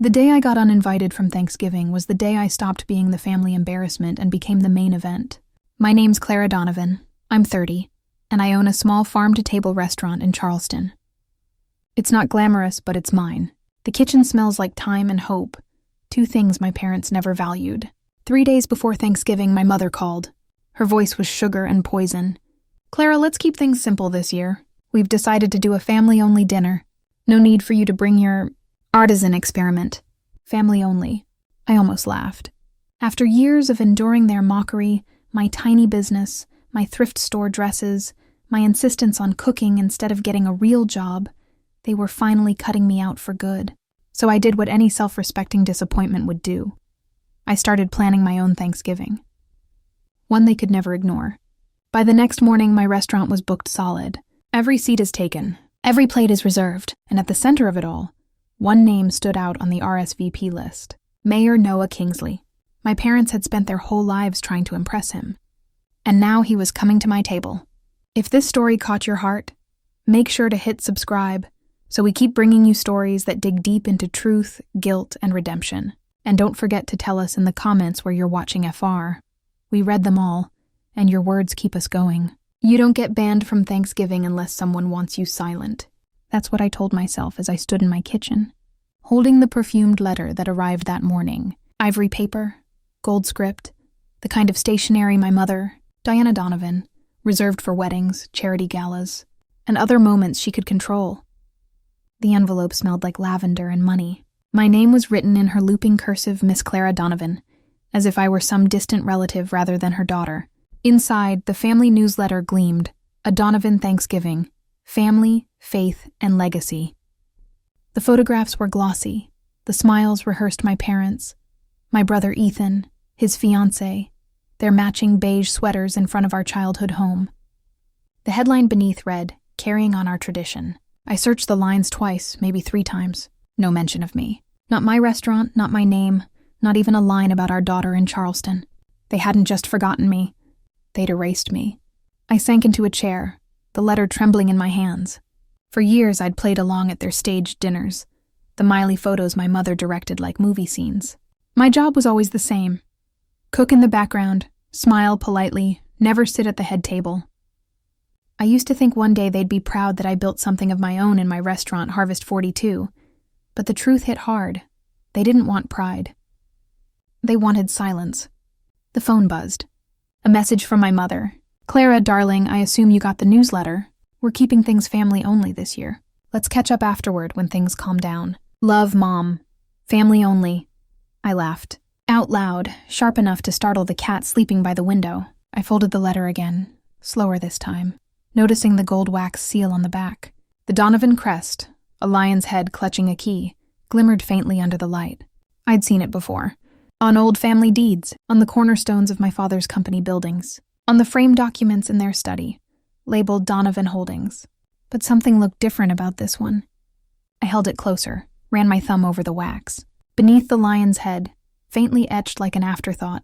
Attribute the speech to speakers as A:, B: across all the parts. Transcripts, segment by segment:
A: The day I got uninvited from Thanksgiving was the day I stopped being the family embarrassment and became the main event. My name's Clara Donovan. I'm 30, and I own a small farm-to-table restaurant in Charleston. It's not glamorous, but it's mine. The kitchen smells like thyme and hope, two things my parents never valued. 3 days before Thanksgiving, my mother called. Her voice was sugar and poison. "Clara, let's keep things simple this year. We've decided to do a family-only dinner. No need for you to bring your artisan experiment. Family only." I almost laughed. After years of enduring their mockery, my tiny business, my thrift store dresses, my insistence on cooking instead of getting a real job, they were finally cutting me out for good. So I did what any self-respecting disappointment would do. I started planning my own Thanksgiving. One they could never ignore. By the next morning, my restaurant was booked solid. Every seat is taken. Every plate is reserved, and at the center of it all, one name stood out on the RSVP list: Mayor Noah Kingsley. My parents had spent their whole lives trying to impress him, and now he was coming to my table. If this story caught your heart, make sure to hit subscribe so we keep bringing you stories that dig deep into truth, guilt, and redemption. And don't forget to tell us in the comments where you're watching FR. We read them all, and your words keep us going. You don't get banned from Thanksgiving unless someone wants you silent. That's what I told myself as I stood in my kitchen, holding the perfumed letter that arrived that morning. Ivory paper, gold script, the kind of stationery my mother, Diana Donovan, reserved for weddings, charity galas, and other moments she could control. The envelope smelled like lavender and money. My name was written in her looping cursive, Miss Clara Donovan, as if I were some distant relative rather than her daughter. Inside, the family newsletter gleamed: a Donovan Thanksgiving, family, faith, and legacy. The photographs were glossy. The smiles rehearsed my parents, my brother Ethan, his fiancée, their matching beige sweaters in front of our childhood home. The headline beneath read, "Carrying on our tradition." I searched the lines twice, maybe 3 times. No mention of me. Not my restaurant, not my name, not even a line about our daughter in Charleston. They hadn't just forgotten me. They'd erased me. I sank into a chair, the letter trembling in my hands. For years I'd played along at their staged dinners, the Miley photos my mother directed like movie scenes. My job was always the same. Cook in the background, smile politely, never sit at the head table. I used to think one day they'd be proud that I built something of my own in my restaurant, Harvest 42, but the truth hit hard. They didn't want pride. They wanted silence. The phone buzzed. A message from my mother. "Clara, darling, I assume you got the newsletter. We're keeping things family only this year. Let's catch up afterward when things calm down. Love, Mom. Family only." I laughed. Out loud, sharp enough to startle the cat sleeping by the window. I folded the letter again, slower this time, noticing the gold wax seal on the back. The Donovan crest, a lion's head clutching a key, glimmered faintly under the light. I'd seen it before. On old family deeds, on the cornerstones of my father's company buildings, on the framed documents in their study, labeled Donovan Holdings. But something looked different about this one. I held it closer, ran my thumb over the wax. Beneath the lion's head, faintly etched like an afterthought,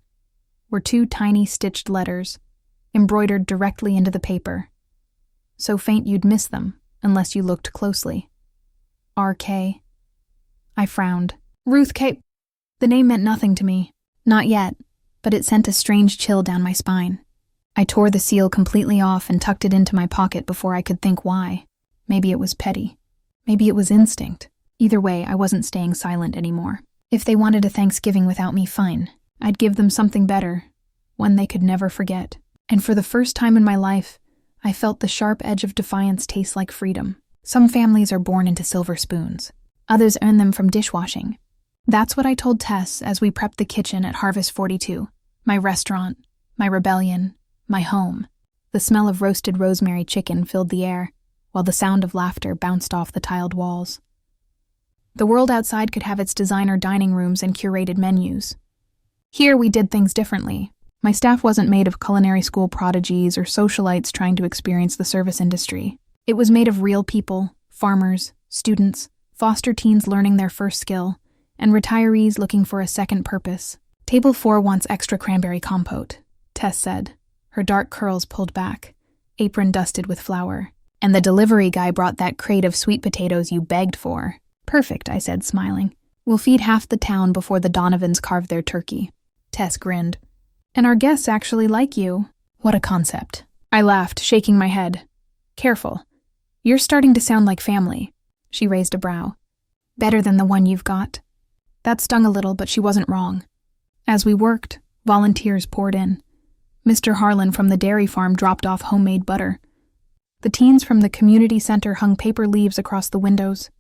A: were 2 tiny stitched letters, embroidered directly into the paper. So faint you'd miss them, unless you looked closely. R.K. I frowned. Ruth K. The name meant nothing to me. Not yet, but it sent a strange chill down my spine. I tore the seal completely off and tucked it into my pocket before I could think why. Maybe it was petty. Maybe it was instinct. Either way, I wasn't staying silent anymore. If they wanted a Thanksgiving without me, fine. I'd give them something better, one they could never forget. And for the first time in my life, I felt the sharp edge of defiance taste like freedom. Some families are born into silver spoons. Others earn them from dishwashing. That's what I told Tess as we prepped the kitchen at Harvest 42. My restaurant, my rebellion, my home. The smell of roasted rosemary chicken filled the air, while the sound of laughter bounced off the tiled walls. The world outside could have its designer dining rooms and curated menus. Here we did things differently. My staff wasn't made of culinary school prodigies or socialites trying to experience the service industry. It was made of real people, farmers, students, foster teens learning their first skill, and retirees looking for a second purpose. "Table 4 wants extra cranberry compote," Tess said, her dark curls pulled back, apron dusted with flour. "And the delivery guy brought that crate of sweet potatoes you begged for." "Perfect," I said, smiling. We'll feed half the town before the Donovans carve their turkey. Tess grinned. And our guests actually like you. What a concept. I laughed, shaking my head. Careful. You're starting to sound like family. She raised a brow. Better than the one you've got. That stung a little, but she wasn't wrong. As we worked, volunteers poured in. Mr. Harlan from the dairy farm dropped off homemade butter. The teens from the community center hung paper leaves across the windows.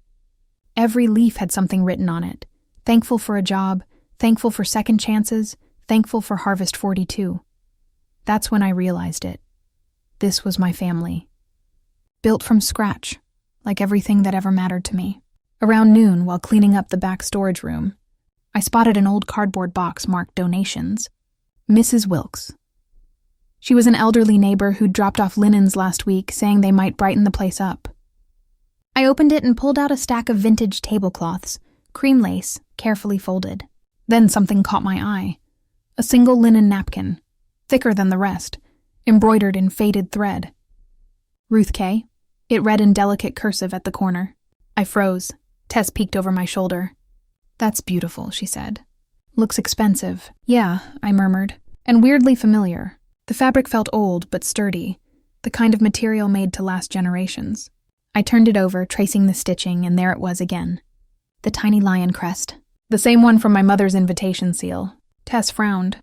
A: Every leaf had something written on it. Thankful for a job, thankful for second chances, thankful for Harvest 42. That's when I realized it. This was my family. Built from scratch, like everything that ever mattered to me. Around noon, while cleaning up the back storage room, I spotted an old cardboard box marked Donations. Mrs. Wilkes. She was an elderly neighbor who'd dropped off linens last week, saying they might brighten the place up. I opened it and pulled out a stack of vintage tablecloths, cream lace, carefully folded. Then something caught my eye. A single linen napkin, thicker than the rest, embroidered in faded thread. Ruth K. It read in delicate cursive at the corner. I froze. Tess peeked over my shoulder. That's beautiful, she said. Looks expensive. Yeah, I murmured, and weirdly familiar. The fabric felt old but sturdy, the kind of material made to last generations. I turned it over, tracing the stitching, and there it was again. The tiny lion crest. The same one from my mother's invitation seal. Tess frowned.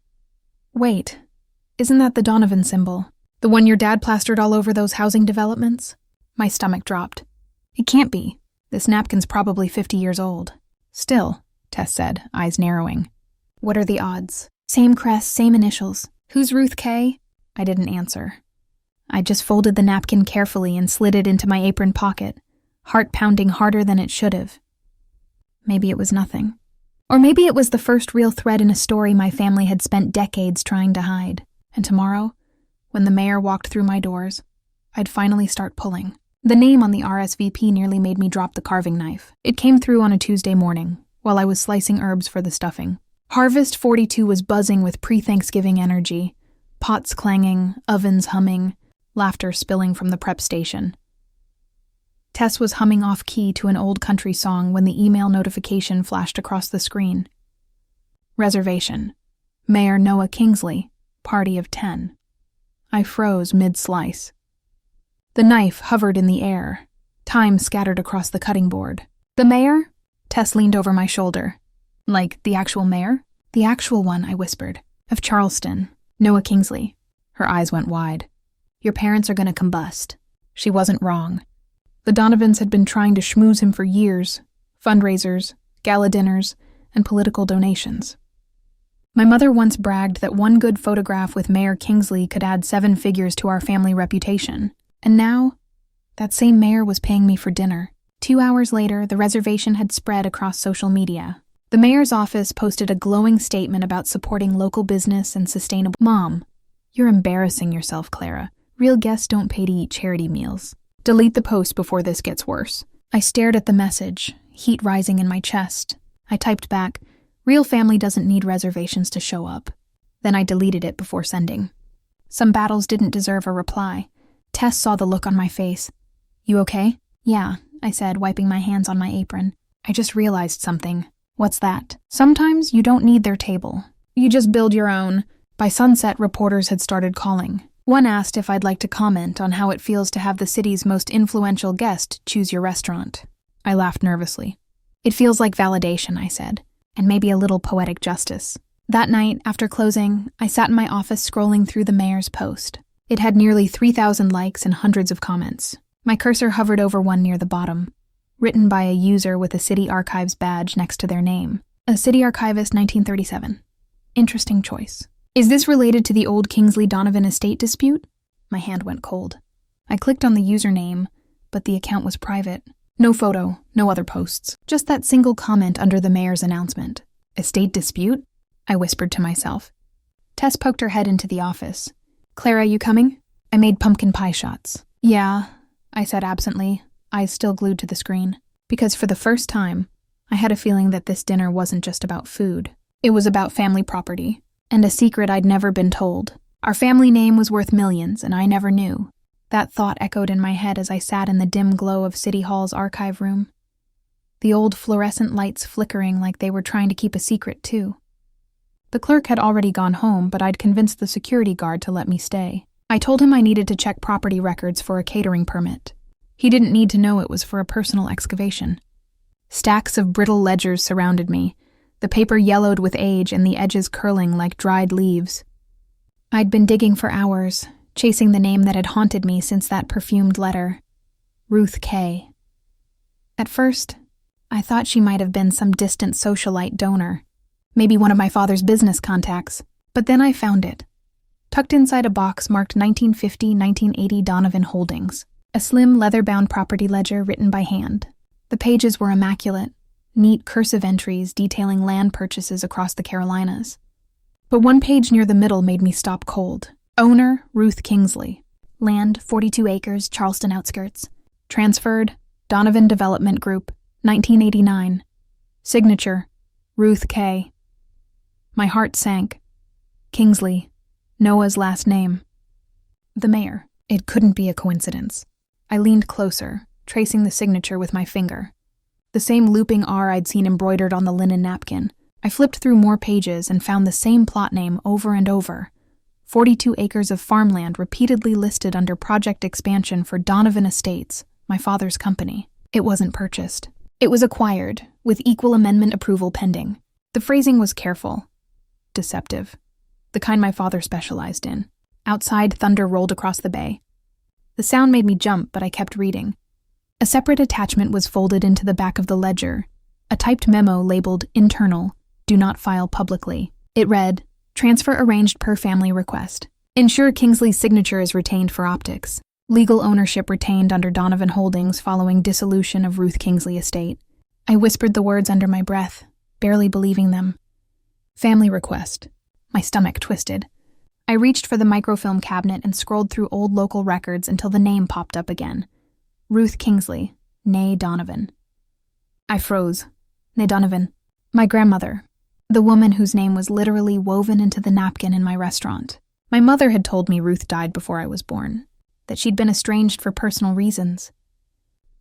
A: Wait, isn't that the Donovan symbol? The one your dad plastered all over those housing developments? My stomach dropped. It can't be. This napkin's probably 50 years old. Still, Tess said, eyes narrowing. What are the odds? Same crest, same initials. Who's Ruth K? I didn't answer. I just folded the napkin carefully and slid it into my apron pocket, heart pounding harder than it should have. Maybe it was nothing. Or maybe it was the first real thread in a story my family had spent decades trying to hide. And tomorrow, when the mayor walked through my doors, I'd finally start pulling. The name on the RSVP nearly made me drop the carving knife. It came through on a Tuesday morning, while I was slicing herbs for the stuffing. Harvest 42 was buzzing with pre-Thanksgiving energy, pots clanging, ovens humming, laughter spilling from the prep station. Tess was humming off-key to an old country song when the email notification flashed across the screen. Reservation. Mayor Noah Kingsley, party of 10. I froze mid-slice. The knife hovered in the air. Time scattered across the cutting board. The mayor? Tess leaned over my shoulder. Like, the actual mayor? The actual one, I whispered. Of Charleston. Noah Kingsley. Her eyes went wide. Your parents are gonna combust. She wasn't wrong. The Donovans had been trying to schmooze him for years. Fundraisers, gala dinners, and political donations. My mother once bragged that one good photograph with Mayor Kingsley could add 7 figures to our family reputation. And now, that same mayor was paying me for dinner. 2 hours later, the reservation had spread across social media. The mayor's office posted a glowing statement about supporting local business and sustainable— Mom, you're embarrassing yourself, Clara. Real guests don't pay to eat charity meals. Delete the post before this gets worse. I stared at the message, heat rising in my chest. I typed back, real family doesn't need reservations to show up. Then I deleted it before sending. Some battles didn't deserve a reply. Tess saw the look on my face. You okay? Yeah, I said, wiping my hands on my apron. I just realized something. What's that? Sometimes you don't need their table. You just build your own. By sunset, reporters had started calling. One asked if I'd like to comment on how it feels to have the city's most influential guest choose your restaurant. I laughed nervously. It feels like validation, I said, and maybe a little poetic justice. That night, after closing, I sat in my office scrolling through the mayor's post. It had nearly 3,000 likes and hundreds of comments. My cursor hovered over one near the bottom, written by a user with a City Archives badge next to their name. A City Archivist 1937. Interesting choice. Is this related to the old Kingsley-Donovan estate dispute? My hand went cold. I clicked on the username, but the account was private. No photo, no other posts. Just that single comment under the mayor's announcement. Estate dispute? I whispered to myself. Tess poked her head into the office. Clara, you coming? I made pumpkin pie shots. Yeah, I said absently, eyes still glued to the screen. Because for the first time, I had a feeling that this dinner wasn't just about food. It was about family property. And a secret I'd never been told. Our family name was worth millions, and I never knew. That thought echoed in my head as I sat in the dim glow of City Hall's archive room. the old fluorescent lights flickering like they were trying to keep a secret, too. The clerk had already gone home, but I'd convinced the security guard to let me stay. I told him I needed to check property records for a catering permit. He didn't need to know it was for a personal excavation. Stacks of brittle ledgers surrounded me, the paper yellowed with age and the edges curling like dried leaves. I'd been digging for hours, chasing the name that had haunted me since that perfumed letter, Ruth K. At first, I thought she might have been some distant socialite donor, maybe one of my father's business contacts, but then I found it, tucked inside a box marked 1950-1980 Donovan Holdings, a slim leather-bound property ledger written by hand. The pages were immaculate, neat cursive entries detailing land purchases across the Carolinas. But one page near the middle made me stop cold. Owner, Ruth Kingsley. Land, 42 acres, Charleston outskirts. Transferred, Donovan Development Group, 1989. Signature, Ruth K. My heart sank. Kingsley, Noah's last name. The mayor. It couldn't be a coincidence. I leaned closer, tracing the signature with my finger. The same looping R I'd seen embroidered on the linen napkin. I flipped through more pages and found the same plot name over and over. 42 acres of farmland repeatedly listed under project expansion for Donovan Estates, my father's company. It wasn't purchased. It was acquired, with equal amendment approval pending. The phrasing was careful. Deceptive. The kind my father specialized in. Outside, thunder rolled across the bay. The sound made me jump, but I kept reading. A separate attachment was folded into the back of the ledger, a typed memo labeled Internal, Do Not File Publicly. It read, Transfer arranged per family request. Ensure Kingsley's signature is retained for optics. Legal ownership retained under Donovan Holdings following dissolution of Ruth Kingsley estate. I whispered the words under my breath, barely believing them. Family request. My stomach twisted. I reached for the microfilm cabinet and scrolled through old local records until the name popped up again. Ruth Kingsley, née Donovan. I froze. Née Donovan. My grandmother. The woman whose name was literally woven into the napkin in my restaurant. My mother had told me Ruth died before I was born, that she'd been estranged for personal reasons.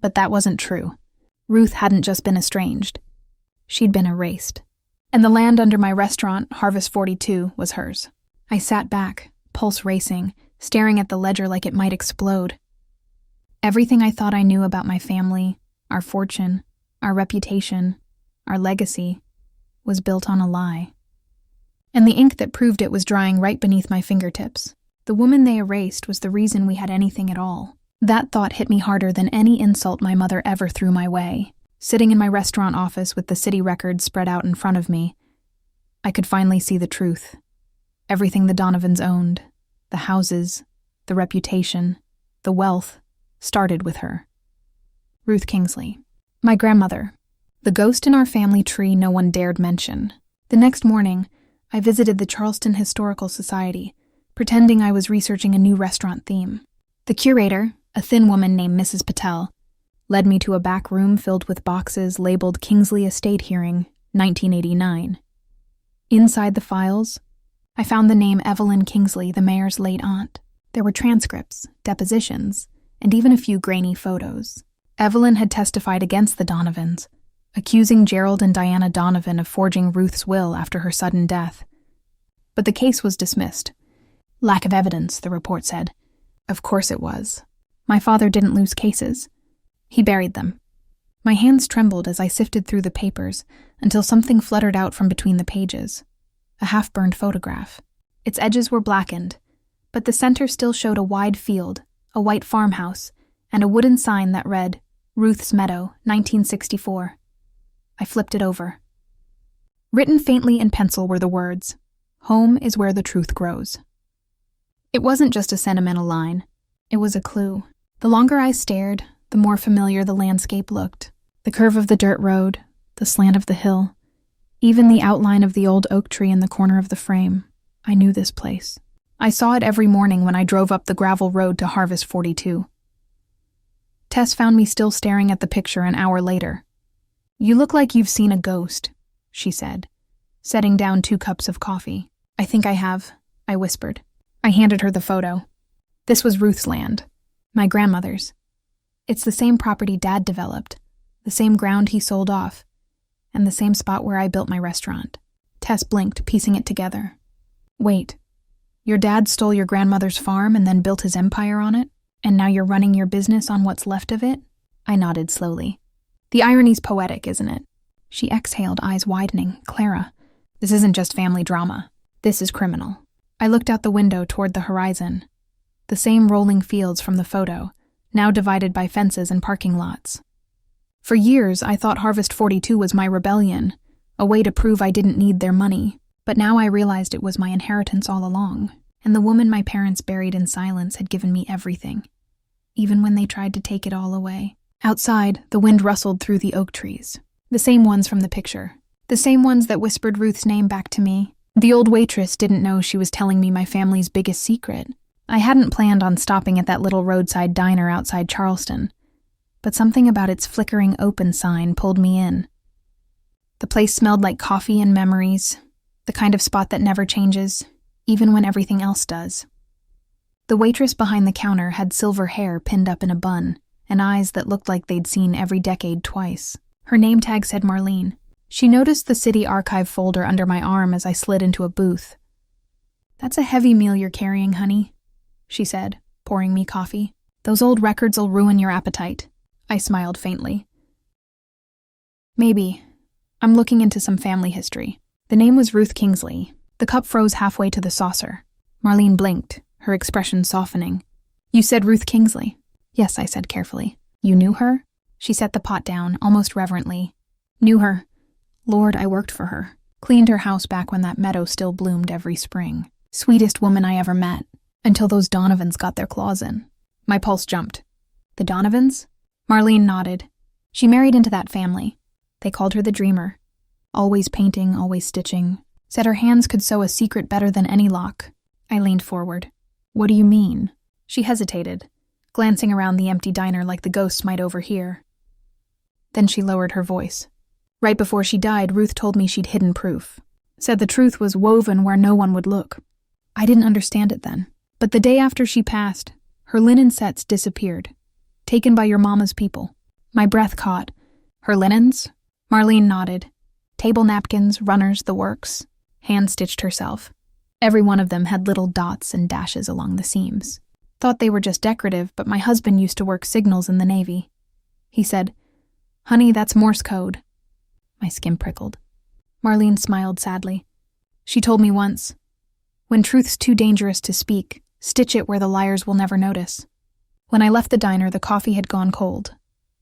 A: But that wasn't true. Ruth hadn't just been estranged. She'd been erased. And the land under my restaurant, Harvest 42, was hers. I sat back, pulse racing, staring at the ledger like it might explode. Everything I thought I knew about my family, our fortune, our reputation, our legacy, was built on a lie. And the ink that proved it was drying right beneath my fingertips. The woman they erased was the reason we had anything at all. That thought hit me harder than any insult my mother ever threw my way. Sitting in my restaurant office with the city records spread out in front of me, I could finally see the truth. Everything the Donovans owned, the houses, the reputation, the wealth, started with her. Ruth Kingsley. My grandmother. The ghost in our family tree no one dared mention. The next morning, I visited the Charleston Historical Society, pretending I was researching a new restaurant theme. The curator, a thin woman named Mrs. Patel, led me to a back room filled with boxes labeled Kingsley Estate Hearing, 1989. Inside the files, I found the name Evelyn Kingsley, the mayor's late aunt. There were transcripts, depositions, and even a few grainy photos. Evelyn had testified against the Donovans, accusing Gerald and Diana Donovan of forging Ruth's will after her sudden death. But the case was dismissed. Lack of evidence, the report said. Of course it was. My father didn't lose cases. He buried them. My hands trembled as I sifted through the papers until something fluttered out from between the pages. A half-burned photograph. Its edges were blackened, but the center still showed a wide field, a white farmhouse, and a wooden sign that read, Ruth's Meadow, 1964. I flipped it over. Written faintly in pencil were the words, Home is where the truth grows. It wasn't just a sentimental line. It was a clue. The longer I stared, the more familiar the landscape looked. The curve of the dirt road, the slant of the hill, even the outline of the old oak tree in the corner of the frame. I knew this place. I saw it every morning when I drove up the gravel road to Harvest 42. Tess found me still staring at the picture an hour later. You look like you've seen a ghost, she said, setting down 2 cups of coffee. I think I have, I whispered. I handed her the photo. This was Ruth's land, my grandmother's. It's the same property Dad developed, the same ground he sold off, and the same spot where I built my restaurant. Tess blinked, piecing it together. Wait, your dad stole your grandmother's farm and then built his empire on it? And now you're running your business on what's left of it? I nodded slowly. The irony's poetic, isn't it? She exhaled, eyes widening. Clara, this isn't just family drama. This is criminal. I looked out the window toward the horizon. The same rolling fields from the photo, now divided by fences and parking lots. For years, I thought Harvest 42 was my rebellion, a way to prove I didn't need their money. But now I realized it was my inheritance all along, and the woman my parents buried in silence had given me everything, even when they tried to take it all away. Outside, the wind rustled through the oak trees. The same ones from the picture. The same ones that whispered Ruth's name back to me. The old waitress didn't know she was telling me my family's biggest secret. I hadn't planned on stopping at that little roadside diner outside Charleston, but something about its flickering open sign pulled me in. The place smelled like coffee and memories, the kind of spot that never changes, even when everything else does. The waitress behind the counter had silver hair pinned up in a bun, and eyes that looked like they'd seen every decade twice. Her name tag said Marlene. She noticed the city archive folder under my arm as I slid into a booth. "That's a heavy meal you're carrying, honey," she said, pouring me coffee. "Those old records'll ruin your appetite." I smiled faintly. "Maybe. I'm looking into some family history." The name was Ruth Kingsley. The cup froze halfway to the saucer. Marlene blinked, her expression softening. "You said Ruth Kingsley?" "Yes," I said carefully. "You knew her?" She set the pot down, almost reverently. "Knew her. Lord, I worked for her. Cleaned her house back when that meadow still bloomed every spring. Sweetest woman I ever met, until those Donovans got their claws in." My pulse jumped. "The Donovans?" Marlene nodded. "She married into that family. They called her the Dreamer. Always painting, always stitching. Said her hands could sew a secret better than any lock." I leaned forward. "What do you mean?" She hesitated, glancing around the empty diner like the ghosts might overhear. Then she lowered her voice. "Right before she died, Ruth told me she'd hidden proof. Said the truth was woven where no one would look. I didn't understand it then. But the day after she passed, her linen sets disappeared. Taken by your mama's people." My breath caught. "Her linens?" Marlene nodded. Table napkins, runners, the works. Hand-stitched herself. Every one of them had little dots and dashes along the seams. Thought they were just decorative, but my husband used to work signals in the Navy. He said, "Honey, that's Morse code." My skin prickled. Marlene smiled sadly. She told me once, "When truth's too dangerous to speak, stitch it where the liars will never notice." When I left the diner, the coffee had gone cold,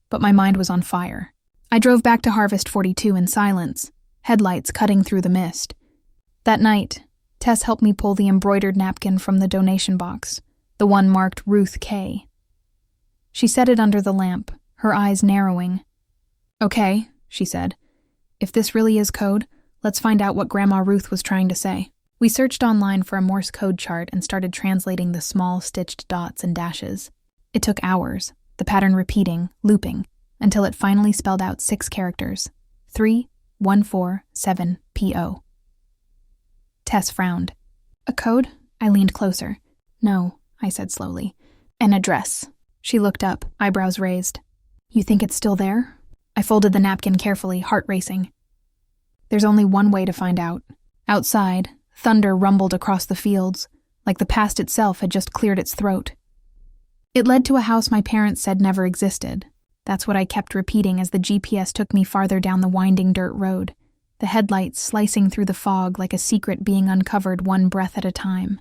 A: but my mind was on fire. I drove back to Harvest 42 in silence, headlights cutting through the mist. That night, Tess helped me pull the embroidered napkin from the donation box, the one marked Ruth K. She set it under the lamp, her eyes narrowing. "Okay," she said. "If this really is code, let's find out what Grandma Ruth was trying to say." We searched online for a Morse code chart and started translating the small stitched dots and dashes. It took hours, the pattern repeating, looping, until it finally spelled out 6 characters, 3147PO. Tess frowned. "A code?" I leaned closer. "No," I said slowly. "An address." She looked up, eyebrows raised. "You think it's still there?" I folded the napkin carefully, heart racing. There's only one way to find out. Outside, thunder rumbled across the fields, like the past itself had just cleared its throat. It led to a house my parents said never existed. That's what I kept repeating as the GPS took me farther down the winding dirt road, the headlights slicing through the fog like a secret being uncovered one breath at a time.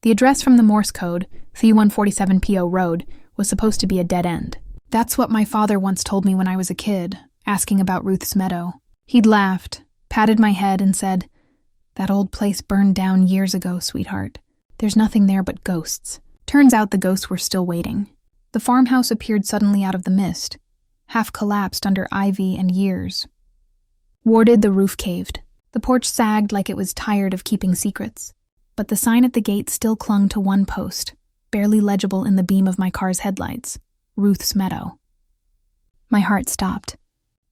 A: The address from the Morse code, 3147PO Road, was supposed to be a dead end. That's what my father once told me when I was a kid, asking about Ruth's meadow. He'd laughed, patted my head, and said, "That old place burned down years ago, sweetheart. There's nothing there but ghosts." Turns out the ghosts were still waiting. The farmhouse appeared suddenly out of the mist, half collapsed under ivy and years. Warded, the roof caved. The porch sagged like it was tired of keeping secrets. But the sign at the gate still clung to one post, barely legible in the beam of my car's headlights, Ruth's Meadow. My heart stopped.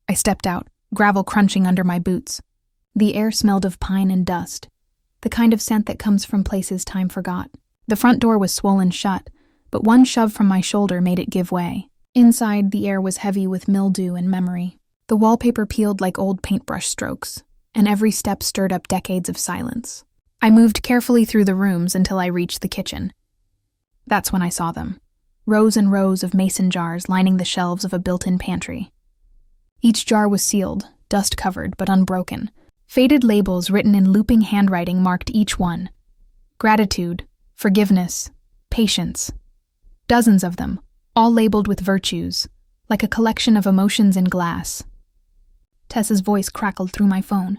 A: I stepped out, gravel crunching under my boots. The air smelled of pine and dust, the kind of scent that comes from places time forgot. The front door was swollen shut, but one shove from my shoulder made it give way. Inside, the air was heavy with mildew and memory. The wallpaper peeled like old paintbrush strokes, and every step stirred up decades of silence. I moved carefully through the rooms until I reached the kitchen. That's when I saw them. Rows and rows of mason jars lining the shelves of a built-in pantry. Each jar was sealed, dust-covered but unbroken. Faded labels written in looping handwriting marked each one. Gratitude, forgiveness, patience. Dozens of them, all labeled with virtues, like a collection of emotions in glass. Tessa's voice crackled through my phone.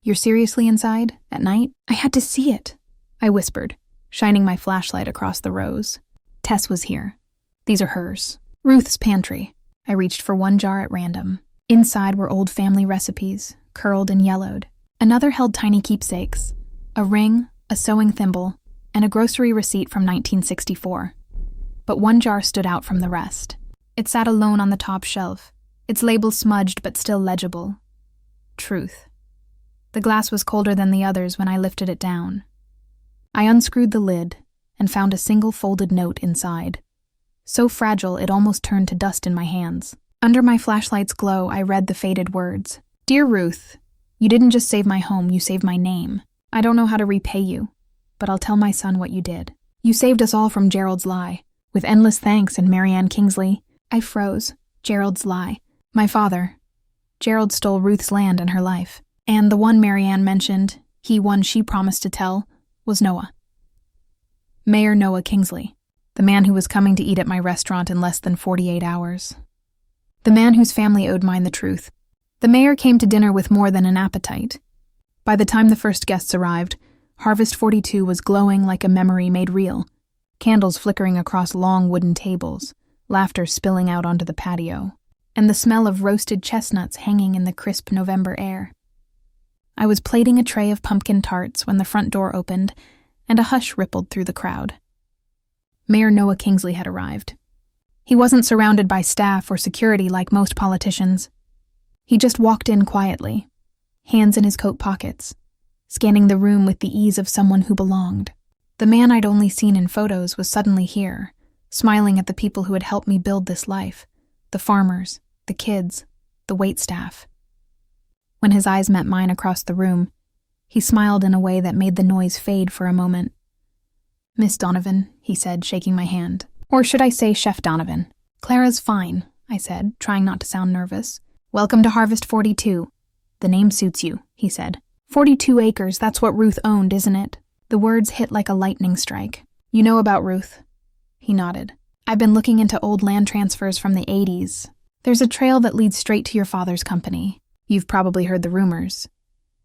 A: "You're seriously inside? At night?" "I had to see it," I whispered, shining my flashlight across the rows. Tess was here. These are hers. Ruth's pantry. I reached for one jar at random. Inside were old family recipes, curled and yellowed. Another held tiny keepsakes, a ring, a sewing thimble, and a grocery receipt from 1964. But one jar stood out from the rest. It sat alone on the top shelf, its label smudged but still legible. Truth. The glass was colder than the others when I lifted it down. I unscrewed the lid and found a single folded note inside. So fragile it almost turned to dust in my hands. Under my flashlight's glow, I read the faded words. "Dear Ruth, you didn't just save my home, you saved my name. I don't know how to repay you, but I'll tell my son what you did. You saved us all from Gerald's lie. With endless thanks and Marianne Kingsley." I froze. Gerald's lie. My father. Gerald stole Ruth's land and her life. And the one Marianne mentioned, one she promised to tell, was Noah. Mayor Noah Kingsley, the man who was coming to eat at my restaurant in less than 48 hours. The man whose family owed mine the truth. The mayor came to dinner with more than an appetite. By the time the first guests arrived, Harvest 42 was glowing like a memory made real, candles flickering across long wooden tables, laughter spilling out onto the patio, and the smell of roasted chestnuts hanging in the crisp November air. I was plating a tray of pumpkin tarts when the front door opened, and a hush rippled through the crowd. Mayor Noah Kingsley had arrived. He wasn't surrounded by staff or security like most politicians. He just walked in quietly, hands in his coat pockets, scanning the room with the ease of someone who belonged. The man I'd only seen in photos was suddenly here, smiling at the people who had helped me build this life, the farmers, the kids, the waitstaff. When his eyes met mine across the room, he smiled in a way that made the noise fade for a moment. "Miss Donovan," he said, shaking my hand. "Or should I say Chef Donovan?" "Clara's fine," I said, trying not to sound nervous. "Welcome to Harvest 42. The name suits you," he said. 42 acres, that's what Ruth owned, isn't it?" The words hit like a lightning strike. "You know about Ruth?" He nodded. "I've been looking into old land transfers from the 80s. There's a trail that leads straight to your father's company. You've probably heard the rumors."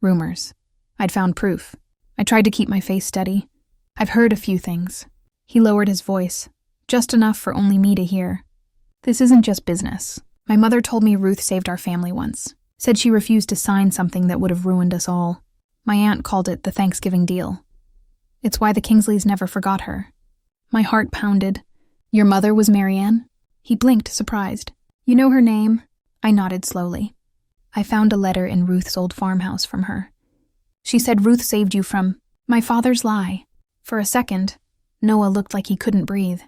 A: Rumors. I'd found proof. I tried to keep my face steady. "I've heard a few things." He lowered his voice, just enough for only me to hear. "This isn't just business. My mother told me Ruth saved our family once. Said she refused to sign something that would have ruined us all. My aunt called it the Thanksgiving deal. It's why the Kingsleys never forgot her." My heart pounded. "Your mother was Marianne?" He blinked, surprised. "You know her name?" I nodded slowly. "I found a letter in Ruth's old farmhouse from her. She said Ruth saved you from my father's lie." For a second, Noah looked like he couldn't breathe.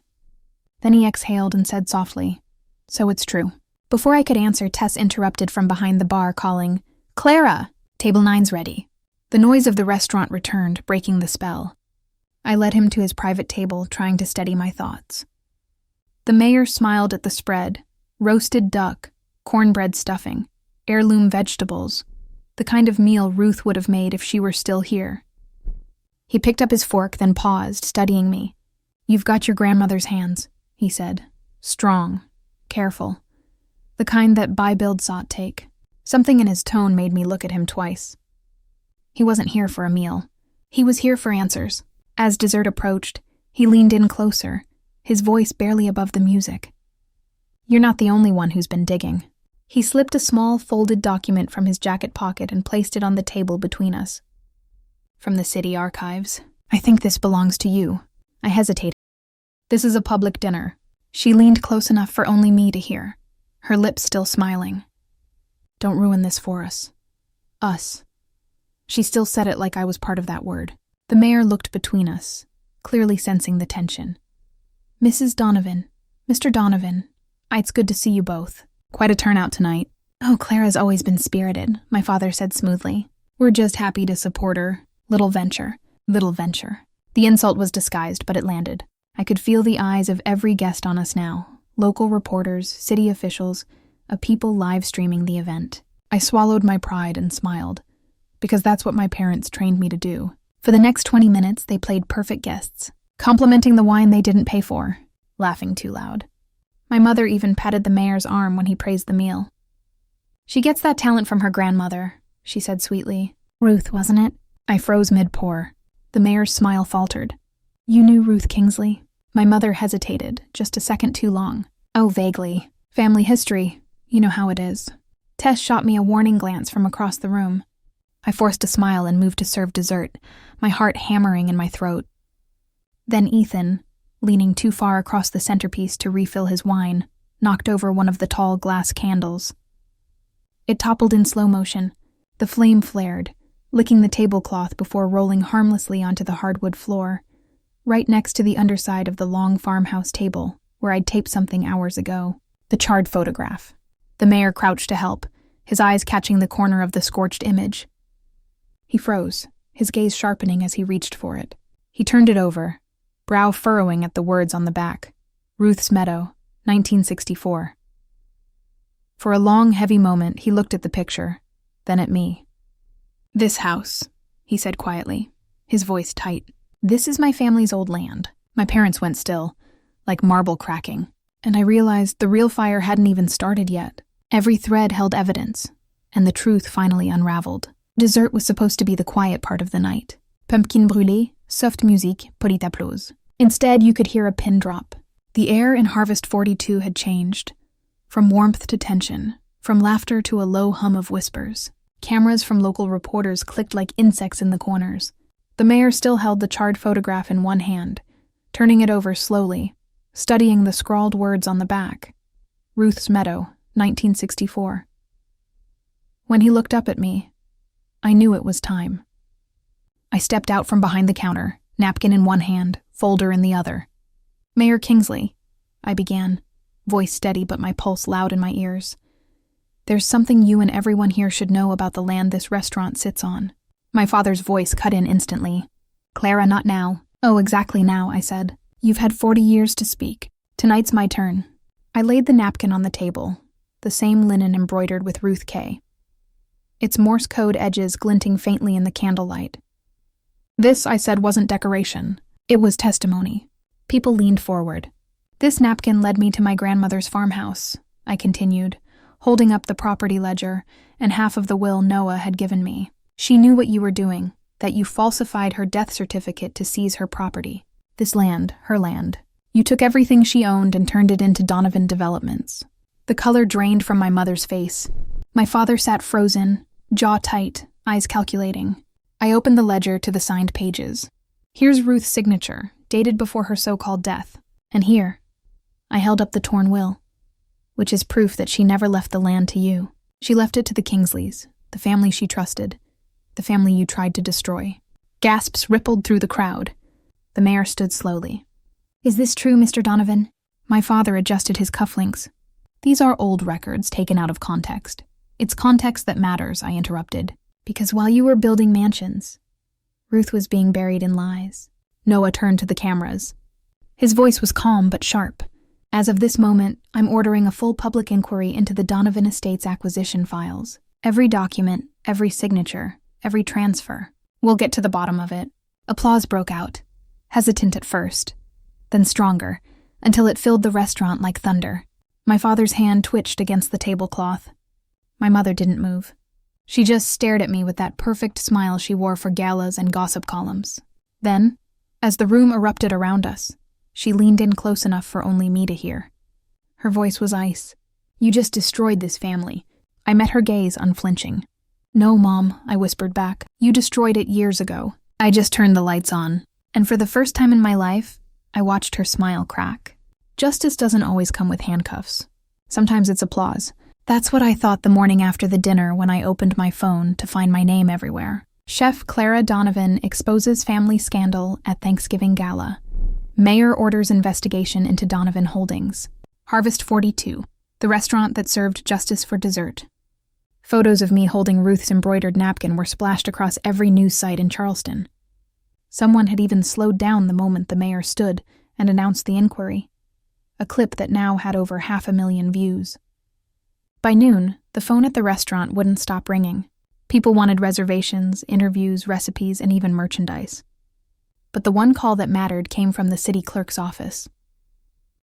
A: Then he exhaled and said softly, "So it's true." Before I could answer, Tess interrupted from behind the bar, calling, "Clara! Table 9's ready." The noise of the restaurant returned, breaking the spell. I led him to his private table, trying to steady my thoughts. The mayor smiled at the spread. Roasted duck, cornbread stuffing, heirloom vegetables, the kind of meal Ruth would have made if she were still here. He picked up his fork, then paused, studying me. "You've got your grandmother's hands," he said. "Strong, careful. The kind that buy-build-sought take." Something in his tone made me look at him twice. He wasn't here for a meal. He was here for answers. As dessert approached, he leaned in closer, his voice barely above the music. "You're not the only one who's been digging." He slipped a small, folded document from his jacket pocket and placed it on the table between us. "From the city archives. I think this belongs to you." I hesitated. "This is a public dinner." She leaned close enough for only me to hear, her lips still smiling. "Don't ruin this for us." Us. She still said it like I was part of that word. The mayor looked between us, clearly sensing the tension. "Mrs. Donovan, Mr. Donovan, It's good to see you both. Quite a turnout tonight. Oh, Clara's always been spirited, my father said smoothly. We're just happy to support her. Little venture. The insult was disguised, but it landed. I could feel the eyes of every guest on us now. Local reporters, city officials, a people live streaming the event. I swallowed my pride and smiled, because that's what my parents trained me to do. For the next 20 minutes, they played perfect guests, complimenting the wine they didn't pay for, laughing too loud. My mother even patted the mayor's arm when he praised the meal. She gets that talent from her grandmother, she said sweetly. Ruth, wasn't it? I froze mid-pour. The mayor's smile faltered. You knew Ruth Kingsley? My mother hesitated, just a second too long. Oh, vaguely. Family history. You know how it is. Tess shot me a warning glance from across the room. I forced a smile and moved to serve dessert, my heart hammering in my throat. Then Ethan, leaning too far across the centerpiece to refill his wine, knocked over one of the tall glass candles. It toppled in slow motion. The flame flared, licking the tablecloth before rolling harmlessly onto the hardwood floor, right next to the underside of the long farmhouse table, where I'd taped something hours ago. The charred photograph. The mayor crouched to help, his eyes catching the corner of the scorched image. He froze, his gaze sharpening as he reached for it. He turned it over, brow furrowing at the words on the back. Ruth's Meadow, 1964. For a long, heavy moment, he looked at the picture, then at me. This house, he said quietly, his voice tight. This is my family's old land. My parents went still, like marble cracking, and I realized the real fire hadn't even started yet. Every thread held evidence, and the truth finally unraveled. Dessert was supposed to be the quiet part of the night. Pumpkin brûlée, soft musique, petite applause. Instead, you could hear a pin drop. The air in Harvest 42 had changed, from warmth to tension, from laughter to a low hum of whispers. Cameras from local reporters clicked like insects in the corners. The mayor still held the charred photograph in one hand, turning it over slowly, studying the scrawled words on the back. Ruth's Meadow, 1964. When he looked up at me, I knew it was time. I stepped out from behind the counter, napkin in one hand, folder in the other. Mayor Kingsley, I began, voice steady but my pulse loud in my ears. There's something you and everyone here should know about the land this restaurant sits on. My father's voice cut in instantly. Clara, not now. Oh, exactly now, I said. You've had 40 years to speak. Tonight's my turn. I laid the napkin on the table, the same linen embroidered with Ruth K. Its Morse code edges glinting faintly in the candlelight. This, I said, wasn't decoration. It was testimony. People leaned forward. This napkin led me to my grandmother's farmhouse, I continued, holding up the property ledger and half of the will Noah had given me. She knew what you were doing, that you falsified her death certificate to seize her property. This land, her land. You took everything she owned and turned it into Donovan Developments. The color drained from my mother's face. My father sat frozen, jaw tight, eyes calculating. I opened the ledger to the signed pages. Here's Ruth's signature, dated before her so-called death. And here, I held up the torn will, which is proof that she never left the land to you. She left it to the Kingsleys, the family she trusted, the family you tried to destroy. Gasps rippled through the crowd. The mayor stood slowly. Is this true, Mr. Donovan? My father adjusted his cufflinks. These are old records taken out of context. It's context that matters, I interrupted. Because while you were building mansions, Ruth was being buried in lies. Noah turned to the cameras. His voice was calm but sharp. As of this moment, I'm ordering a full public inquiry into the Donovan Estates acquisition files. Every document, every signature, every transfer. We'll get to the bottom of it. Applause broke out, hesitant at first, then stronger, until it filled the restaurant like thunder. My father's hand twitched against the tablecloth. My mother didn't move. She just stared at me with that perfect smile she wore for galas and gossip columns. Then, as the room erupted around us, she leaned in close enough for only me to hear. Her voice was ice. You just destroyed this family. I met her gaze unflinching. No, Mom, I whispered back. You destroyed it years ago. I just turned the lights on, and for the first time in my life, I watched her smile crack. Justice doesn't always come with handcuffs. Sometimes it's applause. That's what I thought the morning after the dinner when I opened my phone to find my name everywhere. Chef Clara Donovan exposes family scandal at Thanksgiving Gala. Mayor orders investigation into Donovan Holdings. Harvest 42, the restaurant that served justice for dessert. Photos of me holding Ruth's embroidered napkin were splashed across every news site in Charleston. Someone had even slowed down the moment the mayor stood and announced the inquiry, a clip that now had over 500,000 views. By noon, the phone at the restaurant wouldn't stop ringing. People wanted reservations, interviews, recipes, and even merchandise. But the one call that mattered came from the city clerk's office.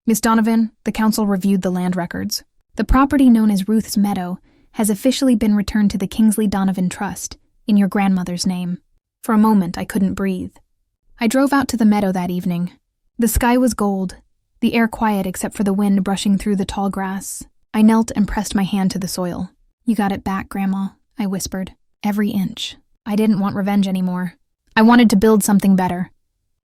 A: "Miss Donovan, the council reviewed the land records. The property known as Ruth's Meadow has officially been returned to the Kingsley Donovan Trust in your grandmother's name." For a moment, I couldn't breathe. I drove out to the meadow that evening. The sky was gold, the air quiet except for the wind brushing through the tall grass. I knelt and pressed my hand to the soil. "You got it back, Grandma," I whispered. "Every inch." I didn't want revenge anymore. I wanted to build something better.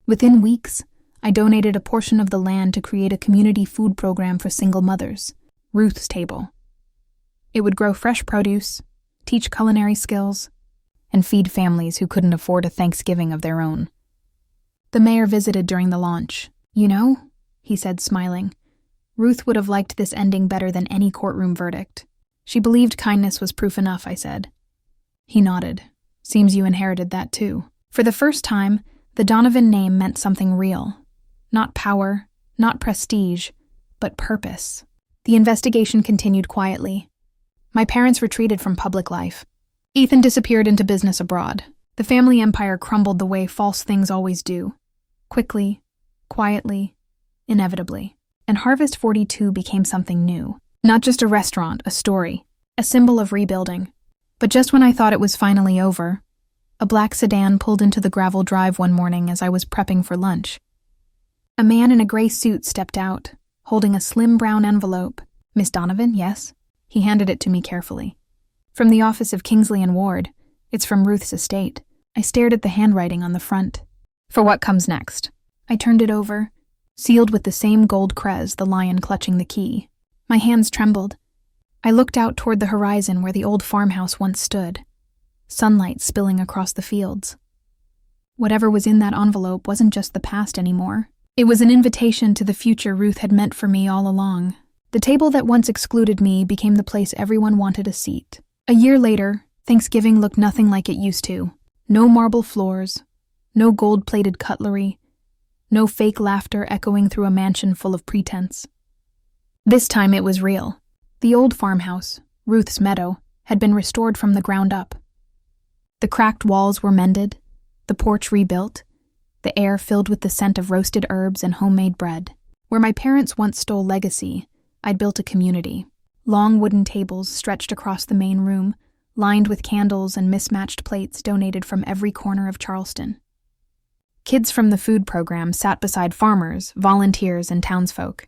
A: Within weeks, I donated a portion of the land to create a community food program for single mothers, Ruth's Table. It would grow fresh produce, teach culinary skills, and feed families who couldn't afford a Thanksgiving of their own. The mayor visited during the launch. "You know," he said, smiling, "Ruth would have liked this ending better than any courtroom verdict." "She believed kindness was proof enough," I said. He nodded. "Seems you inherited that too." For the first time, the Donovan name meant something real. Not power, not prestige, but purpose. The investigation continued quietly. My parents retreated from public life. Ethan disappeared into business abroad. The family empire crumbled the way false things always do. Quickly, quietly, inevitably. And Harvest 42 became something new. Not just a restaurant, a story, a symbol of rebuilding. But just when I thought it was finally over, a black sedan pulled into the gravel drive one morning as I was prepping for lunch. A man in a gray suit stepped out, holding a slim brown envelope. "Miss Donovan, yes?" He handed it to me carefully. "From the office of Kingsley and Ward. It's from Ruth's estate." I stared at the handwriting on the front. "For what comes next?" I turned it over, sealed with the same gold crest, the lion clutching the key. My hands trembled. I looked out toward the horizon where the old farmhouse once stood, sunlight spilling across the fields. Whatever was in that envelope wasn't just the past anymore. It was an invitation to the future Ruth had meant for me all along. The table that once excluded me became the place everyone wanted a seat. A year later, Thanksgiving looked nothing like it used to. No marble floors, no gold-plated cutlery, no fake laughter echoing through a mansion full of pretense. This time it was real. The old farmhouse, Ruth's Meadow, had been restored from the ground up. The cracked walls were mended, the porch rebuilt, the air filled with the scent of roasted herbs and homemade bread. Where my parents once stole legacy, I'd built a community. Long wooden tables stretched across the main room, lined with candles and mismatched plates donated from every corner of Charleston. Kids from the food program sat beside farmers, volunteers, and townsfolk.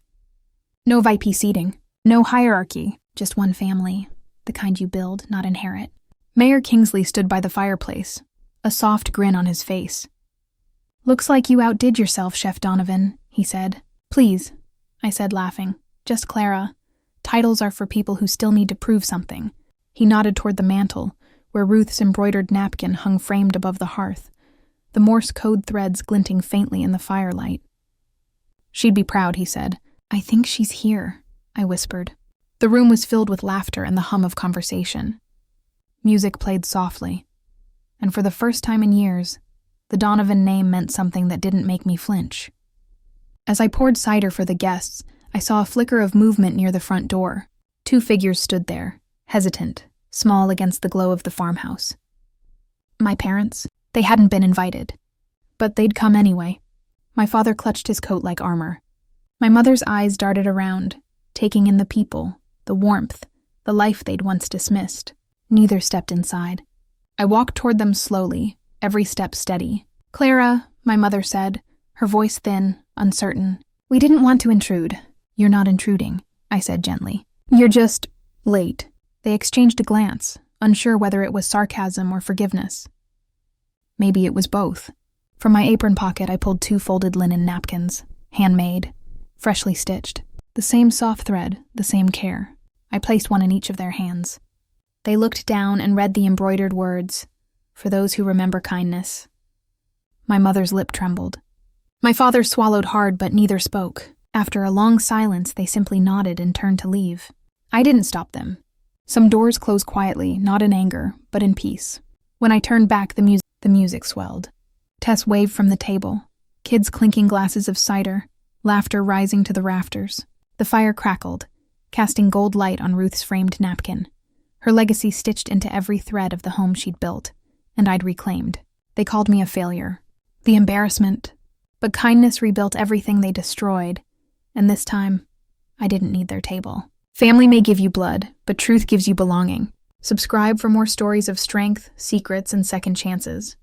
A: No VIP seating, no hierarchy, just one family, the kind you build, not inherit. Mayor Kingsley stood by the fireplace, a soft grin on his face. "Looks like you outdid yourself, Chef Donovan," he said. "Please," I said, laughing. "Just Clara. Titles are for people who still need to prove something." He nodded toward the mantel, where Ruth's embroidered napkin hung framed above the hearth, the Morse code threads glinting faintly in the firelight. "She'd be proud," he said. "I think she's here," I whispered. The room was filled with laughter and the hum of conversation. Music played softly, and for the first time in years, the Donovan name meant something that didn't make me flinch. As I poured cider for the guests, I saw a flicker of movement near the front door. 2 figures stood there, hesitant, small against the glow of the farmhouse. My parents? They hadn't been invited. But they'd come anyway. My father clutched his coat like armor. My mother's eyes darted around, taking in the people, the warmth, the life they'd once dismissed. Neither stepped inside. I walked toward them slowly, every step steady. "Clara," my mother said, her voice thin, uncertain. "We didn't want to intrude." "You're not intruding," I said gently. "You're just late." They exchanged a glance, unsure whether it was sarcasm or forgiveness. Maybe it was both. From my apron pocket, I pulled 2 folded linen napkins, handmade, freshly stitched. The same soft thread, the same care. I placed one in each of their hands. They looked down and read the embroidered words, "For those who remember kindness." My mother's lip trembled. My father swallowed hard, but neither spoke. After a long silence, they simply nodded and turned to leave. I didn't stop them. Some doors closed quietly, not in anger, but in peace. When I turned back, the music swelled. Tess waved from the table, kids clinking glasses of cider, laughter rising to the rafters. The fire crackled, casting gold light on Ruth's framed napkin, her legacy stitched into every thread of the home she'd built, and I'd reclaimed. They called me a failure, the embarrassment, but kindness rebuilt everything they destroyed, and this time, I didn't need their table. Family may give you blood, but truth gives you belonging. Subscribe for more stories of strength, secrets, and second chances.